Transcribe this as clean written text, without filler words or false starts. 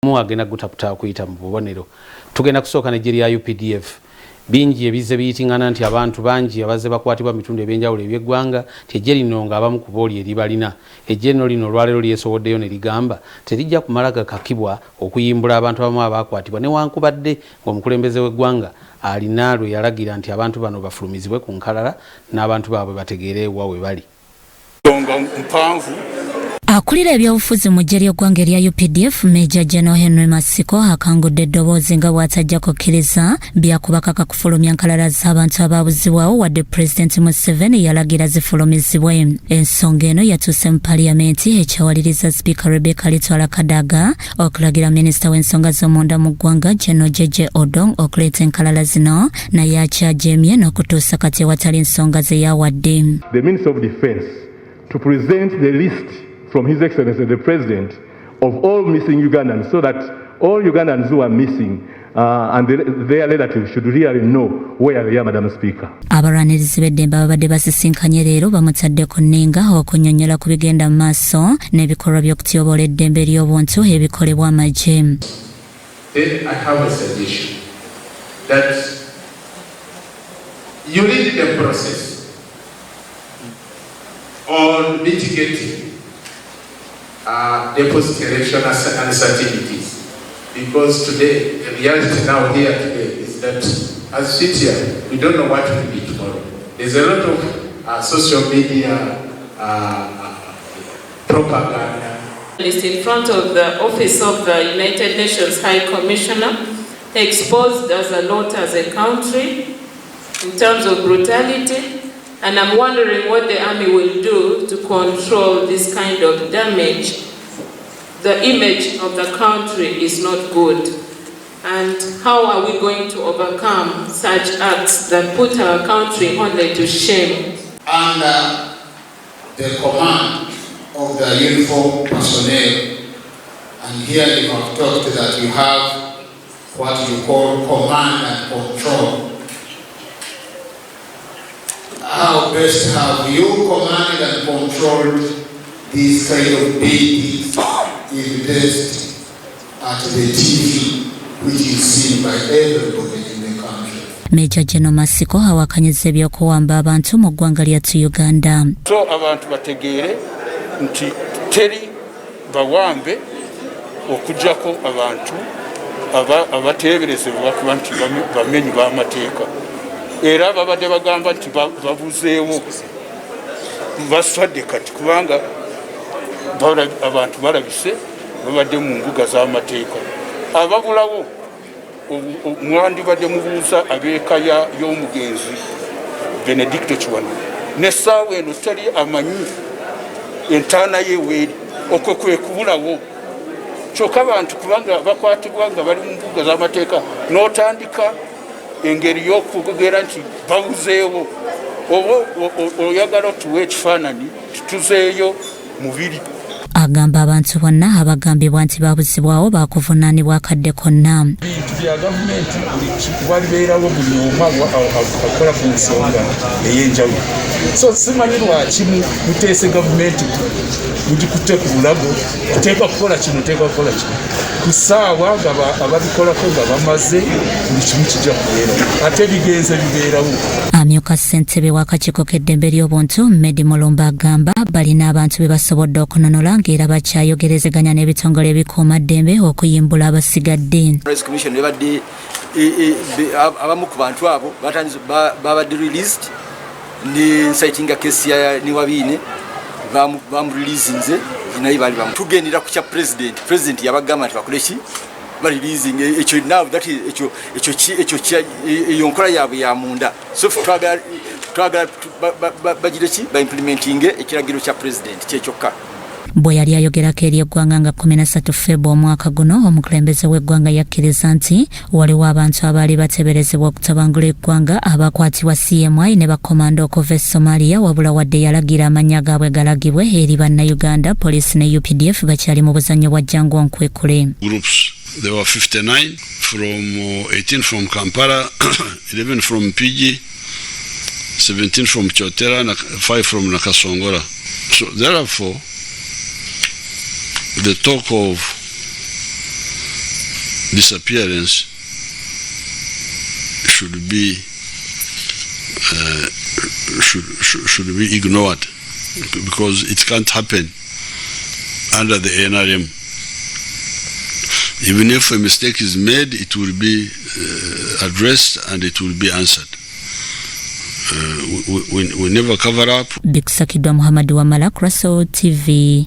agenda gutaputa kuyita mu bubonero. Tugenda kusooka Nigeria UPDF. Bingi ebize biyitingana nti abantu bangi abaze bakwatibwa mitundu ebyenjawulo eby'eggwanga ejje lino ng'abamu ku booli eribalina. Ejje lino olwaleero lyesoboddeyo ne ligamba terijja kumala gakakibwa okuyimbula abantu abamu abakwatibwa newankubadde ng'omukulembeze w'eggwanga alina lwe yalagira nti abantu bano bafulumizibwe ku nkalala n'abantu baabwe bategeere wa we bali. Akulira ebyobufuzi mu ggye ly'eggwanga erya UPDF Major General Henry Masiko akangudde eddoboozi nga bw'atajja kukkiriza byakubakaka kufulumya nkalala z'abantu ababuzibwawo wadde President Museveni yalagira zifulumizibwe. Ensonga eno yatuuse mu Paliamenti ekyawaliriza Speaker Rebecca Litwala Kadaga okulagira Minisita w'ensonga z'omunda mu ggwanga General Jeje Odong okuleeta enkalala zino naye akyajemye n'okutuusa kati ewatali nsonga ze yawadde. The Minister of Defence to present the list from His Excellency the President of all missing Ugandans, so that all Ugandans who are missing and their relatives should really know where they are, Madam Speaker. Abaranirizi b'eddembe ababadde basisinkanye leero bamutaddeko nnenga okunnyonnyola ku bigenda mu maaso n'ebikolwa by'okutyoboola eddembe ly'obuntu ebikolebwa amagye. I have a suggestion that you lead the process on mitigating deposit election uncertainties, because today the reality now here today is that as sit here we don't know what will be tomorrow. There's a lot of social media propaganda. In front of the office of the United Nations High Commissioner, exposed as a lot as a country in terms of brutality, and I'm wondering what the army will do to control this kind of damage. The image of the country is not good. And how are we going to overcome such acts that put our country only to shame? Under the command of the uniformed personnel, and here you have talked that you have what you call command and control. How best have you commanded and controlled these kind of babies in best at the TV, which is seen by everybody in the country? Major General Masiko awakanyizza ebyokuwamba abantu mu ggwanga lyattu Uganda. So abantu bategeere nti teri bawambe okujjako abantu abateeberezebwa kuba nti bamenyi b'amateeka. Era babadde bagamba nti babuzeewo baswadde kati kubanga abantu balabise babadde mu mbuga z'amateeka. Ababulawo mwandibadde mubuuza abeeka y'omugenzi Benedicto Kiwano n'essaawa eno teri amanyi entaana ye weeri, okwo kwe kubulawo. Kyokka abantu kubanga bakwatibwa nga bali mu mbuga z'amateeka n'otandika engeri y'okugera nti babuzeewo oba oyagala otuwa ekifaananyi tutuzeeyo mubiri. Agamba abantu bonna abagambibwa nti babuzibwawo bakuvunaanibwa akadde konna. Bintu bya gavumenti walibeerawo buli omu akola ku nsonga ey'enjawulo. So simanyi lwakimu muteese gavumenti mugikutte ku bulago, teeka kukola kino, teeka kukola kino. Ku ssaawa ababikolako nga bamaze buli kimu kijja kubeerawo, ate bigenze bibeerawo. Amyuka ssentebe w'akakiiko k'eddembe ly'obuntu Medi Mulumba agamba balina abantu be basobodde okunonola ng'era bakyayogerezeganya n'ebitongole ebikuuma ddembe okuyimbula abasigadde. Commission ebadde abamu ku bantu abo babadde released ne citing case ya Niwabiine bamureleasinze naye bali bamutugendera ku kya president yabagamba nti bakole ki releasing ekyo now that ekyo yonkola yaabwe ya munda. So twagala bagire ki ba implementing ekiragiro kya president kyekyokka. Bwe yali ayogerako eri eggwanga nga 13 February omwaka guno, omukulembeze w'eggwanga yakkiriza nti waliwo abantu abaali bateeberezebwa okutabangula eggwanga abakwatibwa CMI ne bakomando okuva e Somalia, wabula wadde yalagira amannya gaabwe galagibwe eri bannayuganda, poliisi ne UPDF bakyali mu buzannyo bwa Jangu Nkwekule. Groups, there were 59 from 18 from Kampala, 11 from PG, 17 from Chotera, 5 from Nakasongola. So, therefore, the talk of disappearance should be ignored, because it can't happen under the NRM. Even if a mistake is made, it will be addressed and it will be answered. We never cover up. Bikusakidwa Muhammad wa Malak, Russell TV.